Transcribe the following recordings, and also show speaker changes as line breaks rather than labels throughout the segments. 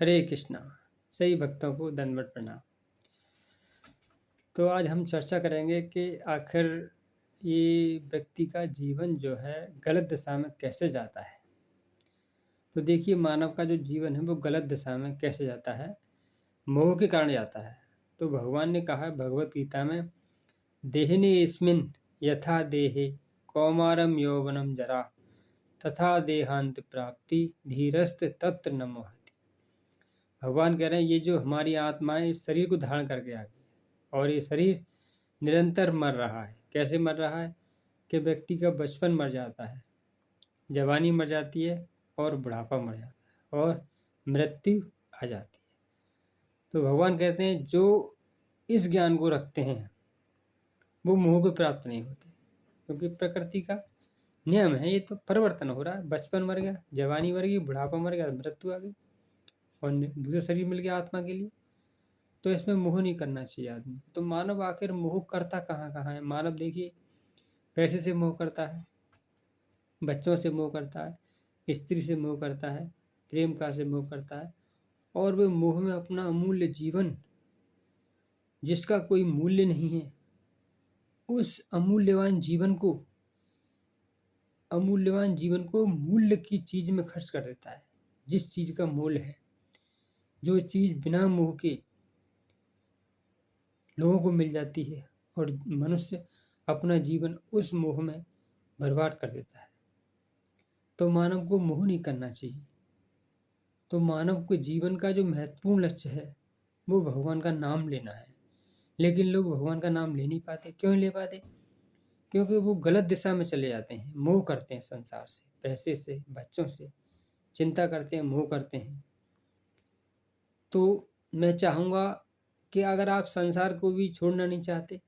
हरे कृष्णा। सही भक्तों को दंडवत प्रणाम। तो आज हम चर्चा करेंगे कि आखिर ये व्यक्ति का जीवन जो है गलत दिशा में कैसे जाता है। तो देखिए, मानव का जो जीवन है वो गलत दिशा में कैसे जाता है, मोह के कारण जाता है। तो भगवान ने कहा है भगवत गीता में, देहिनेऽस्मिन् यथा देहे कौमारम यौवनम जरा तथा देहांत प्राप्ति धीरस्त तत्र न मोहति। भगवान कह रहे हैं ये जो हमारी आत्मा है इस शरीर को धारण करके आ गई है और ये शरीर निरंतर मर रहा है। कैसे मर रहा है कि व्यक्ति का बचपन मर जाता है, जवानी मर जाती है और बुढ़ापा मर जाता है और मृत्यु आ जाती है। तो भगवान कहते हैं जो इस ज्ञान को रखते हैं वो मोह को प्राप्त नहीं होते, क्योंकि प्रकृति का नियम है। ये तो परिवर्तन हो रहा है। बचपन मर गया, जवानी मर गई, बुढ़ापा मर गया, मृत्यु आ गई और दूसरा शरीर मिल गया आत्मा के लिए। तो इसमें मोह नहीं करना चाहिए आदमी। तो मानव आखिर मोह करता कहाँ कहाँ है। मानव देखिए, पैसे से मोह करता है, बच्चों से मोह करता है, स्त्री से मोह करता है, प्रेम का से मोह करता है और वे मोह में अपना अमूल्य जीवन, जिसका कोई मूल्य नहीं है, उस अमूल्यवान जीवन को मूल्य की चीज में खर्च कर देता है। जिस चीज का मूल्य है, जो चीज बिना मोह के लोगों को मिल जाती है और मनुष्य अपना जीवन उस मोह में बर्बाद कर देता है। तो मानव को मोह नहीं करना चाहिए। तो मानव के जीवन का जो महत्वपूर्ण लक्ष्य है वो भगवान का नाम लेना है। लेकिन लोग भगवान का नाम ले नहीं पाते। क्यों नहीं ले पाते? क्योंकि वो गलत दिशा में चले जाते हैं। मोह करते हैं संसार से, पैसे से, बच्चों से, चिंता करते हैं, मोह करते हैं। तो मैं चाहूँगा कि अगर आप संसार को भी छोड़ना नहीं चाहते,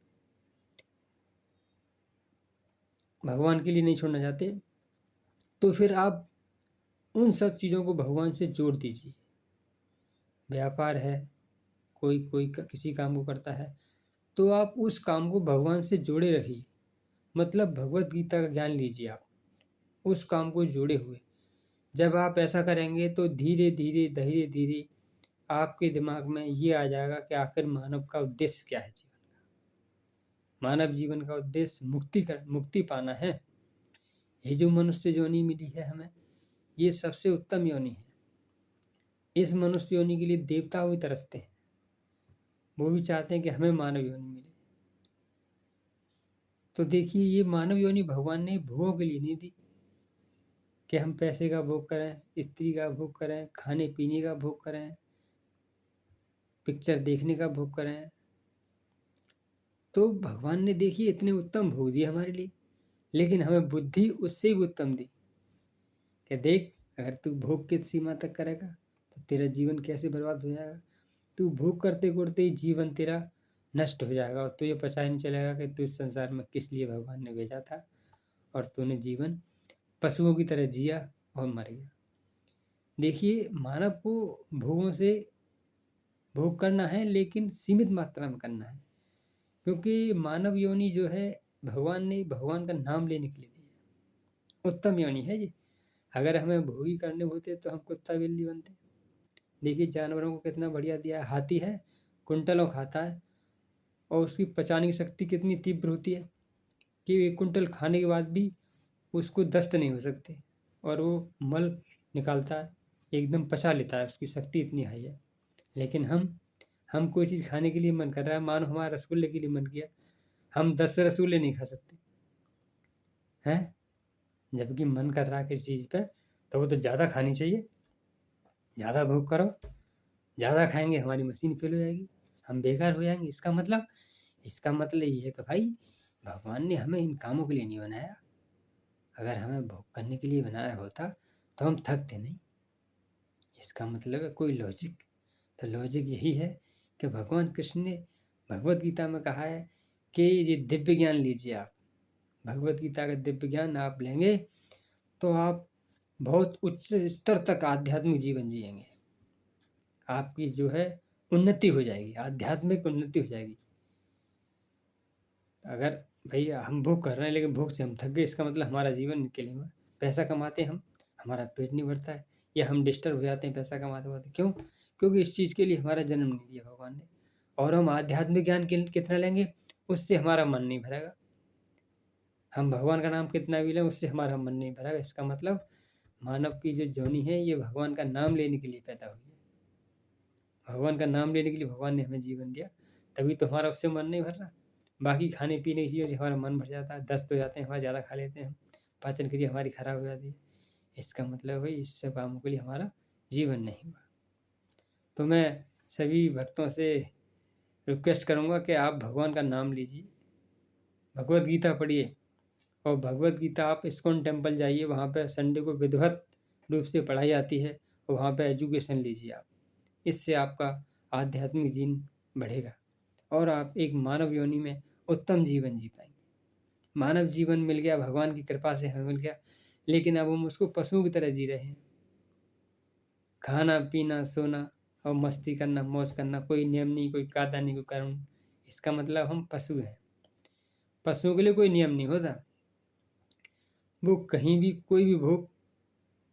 भगवान के लिए नहीं छोड़ना चाहते, तो फिर आप उन सब चीज़ों को भगवान से जोड़ दीजिए। व्यापार है, कोई किसी काम को करता है, तो आप उस काम को भगवान से जोड़े रहिए। मतलब भगवत गीता का ज्ञान लीजिए आप, उस काम को जोड़े हुए। जब आप ऐसा करेंगे तो धीरे धीरे धीरे आपके दिमाग में ये आ जाएगा कि आखिर मानव का उद्देश्य क्या है। मानव जीवन का उद्देश्य मुक्ति पाना है। ये जो मनुष्य योनि मिली है हमें, ये सबसे उत्तम योनि है। इस मनुष्य योनि के लिए देवता भी तरसते हैं, वो भी चाहते हैं कि हमें मानव योनि मिले। तो देखिए, ये मानव योनि भगवान ने भोगों के लिए नहीं दी कि हम पैसे का भोग करें, स्त्री का भोग करें, खाने पीने का भोग करें, पिक्चर देखने का भोग करें। तो भगवान ने देखिए इतने उत्तम भोग दिए हमारे लिए, लेकिन हमें बुद्धि उससे भी उत्तम दी कि देख, अगर तू भोग की सीमा तक करेगा तो तेरा जीवन कैसे बर्बाद हो जाएगा। तू भोग करते करते ही जीवन तेरा नष्ट हो जाएगा और तुझे पता ही नहीं चलेगा कि तू इस संसार में किस लिए भगवान ने भेजा था और तूने जीवन पशुओं की तरह जिया और मर गया। देखिए, मानव को भोगों से भोग करना है, लेकिन सीमित मात्रा में करना है, क्योंकि मानव योनि जो है भगवान ने भगवान का नाम लेने के लिए दी है। उत्तम योनि है ये। अगर हमें भोगी करने होते तो हम कुत्ता बिल्ली बनते। देखिए, जानवरों को कितना बढ़िया दिया है। हाथी है, कुंटलों खाता है और उसकी पचाने की शक्ति कितनी तीव्र होती है कि एक कुंटल खाने के बाद भी उसको दस्त नहीं हो सकते और वो मल निकालता है, एकदम पचा लेता है, उसकी शक्ति इतनी हाई है। लेकिन हम कोई चीज़ खाने के लिए मन कर रहा है, मानो हमारा रसगुल्ले के लिए मन किया, हम 10 रसगुल्ले नहीं खा सकते हैं। जबकि मन कर रहा है किसी चीज़ पर, तो वो तो ज़्यादा खानी चाहिए। ज़्यादा भोग करो, ज़्यादा खाएंगे हमारी मशीन फेल हो जाएगी, हम बेकार हो जाएंगे। इसका मतलब ये है कि भाई, भगवान ने हमें इन कामों के लिए नहीं बनाया। अगर हमें भोग करने के लिए बनाया होता तो हम थकते नहीं। इसका मतलब है कोई लॉजिक। तो लॉजिक यही है कि भगवान कृष्ण ने भगवत गीता में कहा है कि ये दिव्य ज्ञान लीजिए आप। भगवत गीता का दिव्य ज्ञान आप लेंगे तो आप बहुत उच्च स्तर तक आध्यात्मिक जीवन जिएंगे। आपकी जो है उन्नति हो जाएगी, आध्यात्मिक उन्नति हो जाएगी। अगर भैया हम भोग कर रहे हैं लेकिन भोग से हम थक गए, इसका मतलब हमारा जीवन निकले हुआ। पैसा कमाते हैं हम, हमारा पेट नहीं भरता है, या हम डिस्टर्ब हो जाते हैं पैसा कमाते कमाते। क्यों? क्योंकि इस चीज़ के लिए हमारा जन्म नहीं दिया भगवान ने। और हम आध्यात्मिक ज्ञान कितना लेंगे, उससे हमारा मन नहीं भरेगा। हम भगवान का नाम कितना भी लें, उससे हमारा मन नहीं भरेगा। इसका मतलब मानव की जो जोनी है, ये भगवान का नाम लेने के लिए पैदा हुई है। भगवान का नाम लेने के लिए भगवान ने हमें जीवन दिया, तभी तो हमारा उससे मन नहीं भर रहा। बाकी खाने पीने की चीज़ों से हमारा मन भर जाता है, दस्त हो जाते हैं, हमारा ज़्यादा खा लेते हैं हम, पाचन क्रिया हमारी खराब हो जाती है। इसका मतलब भाई इस सब कामों के लिए हमारा जीवन नहीं हुआ। तो मैं सभी भक्तों से रिक्वेस्ट करूँगा कि आप भगवान का नाम लीजिए, भगवत गीता पढ़िए, और भगवत गीता आप इस्कॉन टेम्पल जाइए, वहाँ पे संडे को विधिवत रूप से पढ़ाई जाती है, और वहाँ पे एजुकेशन लीजिए आप। इससे आपका आध्यात्मिक जीवन बढ़ेगा और आप एक मानव योनि में उत्तम जीवन जी पाएंगे। मानव जीवन मिल गया, भगवान की कृपा से हमें मिल गया, लेकिन अब हम उसको पशुओं की तरह जी रहे हैं। खाना पीना सोना और मस्ती करना, मौज करना, कोई नियम नहीं, कोई कायदा नहीं, कोई कानून। इसका मतलब हम पशु हैं। पशुओं के लिए कोई नियम नहीं होता, वो कहीं भी कोई भी भोग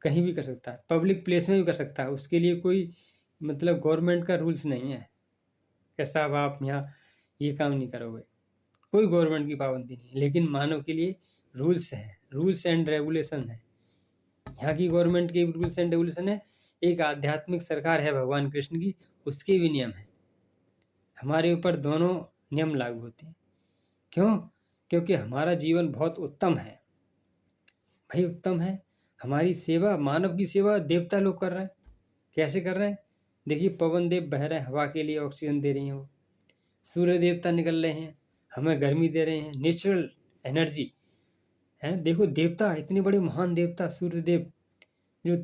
कहीं भी कर सकता है, पब्लिक प्लेस में भी कर सकता है। उसके लिए कोई मतलब गवर्नमेंट का रूल्स नहीं है कि साहब आप यहाँ ये काम नहीं करोगे, कोई गवर्नमेंट की पाबंदी नहीं। लेकिन मानव के लिए रूल्स हैं, रूल्स एंड रेगुलेशन है। यहाँ की गवर्नमेंट के रूल्स एंड रेगुलेशन है, एक आध्यात्मिक सरकार है भगवान कृष्ण की, उसके भी नियम है। हमारे ऊपर दोनों नियम लागू होते हैं। क्यों? क्योंकि हमारा जीवन बहुत उत्तम है भाई, उत्तम है। हमारी सेवा, मानव की सेवा देवता लोग कर रहे हैं। कैसे कर रहे हैं? देखिए, पवन देव बह रहे हैं, हवा के लिए ऑक्सीजन दे रही हैं वो। सूर्य देवता निकल रहे हैं, हमें गर्मी दे रहे हैं, नेचुरल एनर्जी है। देखो, देवता, इतने बड़े महान देवता सूर्य देव, जो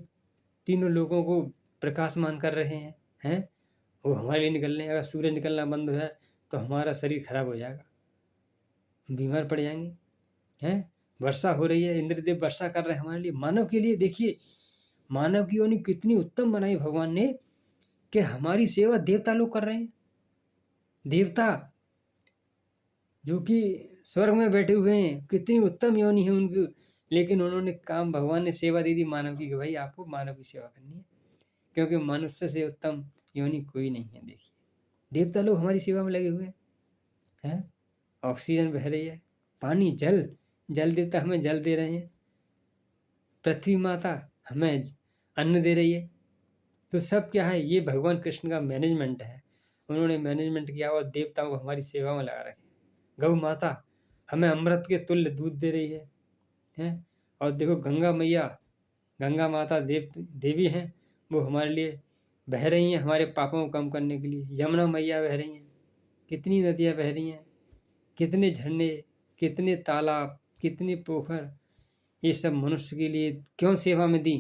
तीनों लोगों को प्रकाशमान कर रहे हैं, वो हमारे लिए निकल रहे हैं। अगर सूर्य निकलना बंद हो जाए तो हमारा शरीर खराब हो जाएगा, बीमार पड़ जाएंगे, हैं। वर्षा हो रही है, इंद्रदेव वर्षा कर रहे हैं हमारे लिए, मानव के लिए। देखिए, मानव की योनि कितनी उत्तम बनाई भगवान ने कि हमारी सेवा देवता लोग कर रहे हैं। देवता जो कि स्वर्ग में बैठे हुए हैं, कितनी उत्तम योनि है उनकी, लेकिन उन्होंने काम, भगवान ने सेवा दे दी मानव की कि भाई आपको मानव की सेवा करनी है, क्योंकि मनुष्य से उत्तम योनि कोई नहीं है। देखिए, देवता लोग हमारी सेवा में लगे हुए हैं। ऑक्सीजन बह रही है, पानी, जल, जल देवता हमें जल दे रहे हैं, पृथ्वी माता हमें अन्न दे रही है। तो सब क्या है? ये भगवान कृष्ण का मैनेजमेंट है। उन्होंने मैनेजमेंट किया और देवताओं को हमारी सेवा में लगा रखे। गौ माता हमें अमृत के तुल्य दूध दे रही है, हैं। और देखो, गंगा मैया, गंगा माता देवी हैं, वो हमारे लिए बह रही हैं, हमारे पापों को कम करने के लिए। यमुना मैया बह रही हैं, कितनी नदियाँ बह रही हैं, कितने झरने, कितने तालाब, कितने पोखर, ये सब मनुष्य के लिए क्यों सेवा में दी?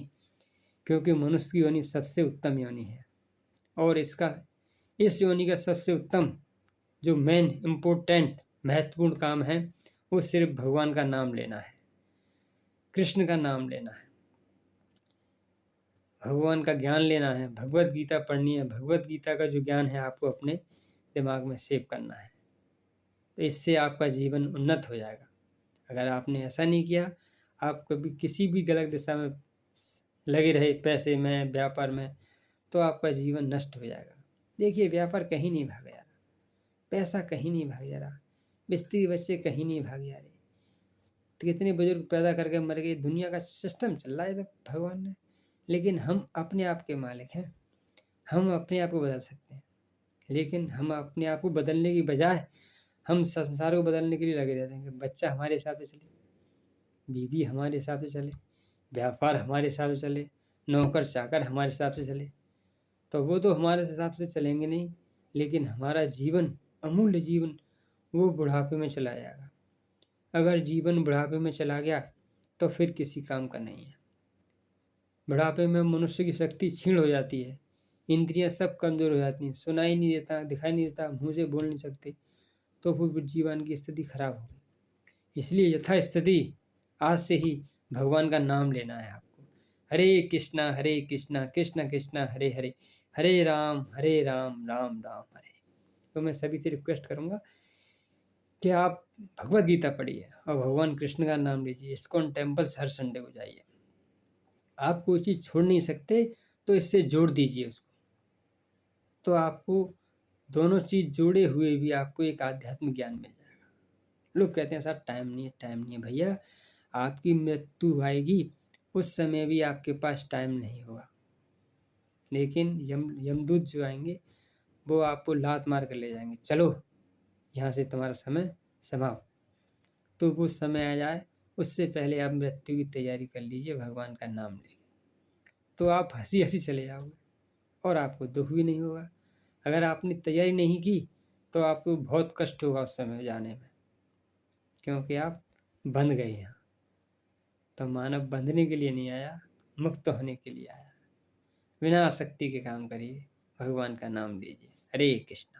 क्योंकि मनुष्य की योनि सबसे उत्तम योनि है। और इस योनि का सबसे उत्तम जो मेन इम्पोर्टेंट महत्वपूर्ण काम है, वो सिर्फ भगवान का नाम लेना है, कृष्ण का नाम लेना है, भगवान का ज्ञान लेना है, भगवत गीता पढ़नी है। भगवत गीता का जो ज्ञान है आपको अपने दिमाग में सेव करना है, तो इससे आपका जीवन उन्नत हो जाएगा। अगर आपने ऐसा नहीं किया, आप कभी किसी भी गलत दिशा में लगे रहे, पैसे में, व्यापार में, तो आपका जीवन नष्ट हो जाएगा। देखिए, व्यापार कहीं नहीं भाग जा रहा, पैसा कहीं नहीं भाग जा रहा, बिस्ती बच्चे कहीं नहीं भाग जा रहे। तो कितने बुजुर्ग पैदा करके मर गए, दुनिया का सिस्टम चल रहा है तो भगवान ने। लेकिन हम अपने आप के मालिक हैं, हम अपने आप को बदल सकते हैं। लेकिन हम अपने आप को बदलने की बजाय हम संसार को बदलने के लिए लगे रहते हैं कि बच्चा हमारे हिसाब से चले, बीवी हमारे हिसाब से चले, व्यापार हमारे हिसाब से चले, नौकर चाकर हमारे हिसाब से चले। तो वो तो हमारे हिसाब से चलेंगे नहीं, लेकिन हमारा जीवन, अमूल्य जीवन, वो बुढ़ापे में चला जाएगा। अगर जीवन बुढ़ापे में चला गया तो फिर किसी काम का नहीं है। बुढ़ापे में मनुष्य की शक्ति क्षीण हो जाती है, इंद्रियां सब कमजोर हो जाती हैं, सुनाई नहीं देता, दिखाई नहीं देता, मुँह से बोल नहीं सकते, तो फिर जीवन की स्थिति खराब होगी। इसलिए यथा स्थिति आज से ही भगवान का नाम लेना है आपको। हरे कृष्णा कृष्ण कृष्ण हरे हरे, हरे राम राम राम हरे। तो मैं सभी से रिक्वेस्ट करूँगा कि आप भगवत गीता पढ़िए और भगवान कृष्ण का नाम लीजिए। इस्कॉन टेम्पल्स हर संडे को जाइए। आप कोई चीज़ छोड़ नहीं सकते तो इससे जोड़ दीजिए उसको। तो आपको दोनों चीज़ जोड़े हुए भी आपको एक आध्यात्मिक ज्ञान मिल जाएगा। लोग कहते हैं सर टाइम नहीं है भैया, आपकी मृत्यु आएगी उस समय भी आपके पास टाइम नहीं होगा। लेकिन यमदूत जो आएंगे वो आपको लात मार कर ले जाएंगे, चलो यहाँ से तुम्हारा समय समाप्त। तो वो समय आ जाए उससे पहले आप मृत्यु की तैयारी कर लीजिए, भगवान का नाम लेके, तो आप हंसी हंसी चले जाओगे और आपको दुख भी नहीं होगा। अगर आपने तैयारी नहीं की तो आपको बहुत कष्ट होगा उस समय जाने में, क्योंकि आप बंध गए यहाँ। तो मानव बंधने के लिए नहीं आया, मुक्त होने के लिए आया। बिना आसक्ति के काम करिए, भगवान का नाम लीजिए। हरे कृष्ण।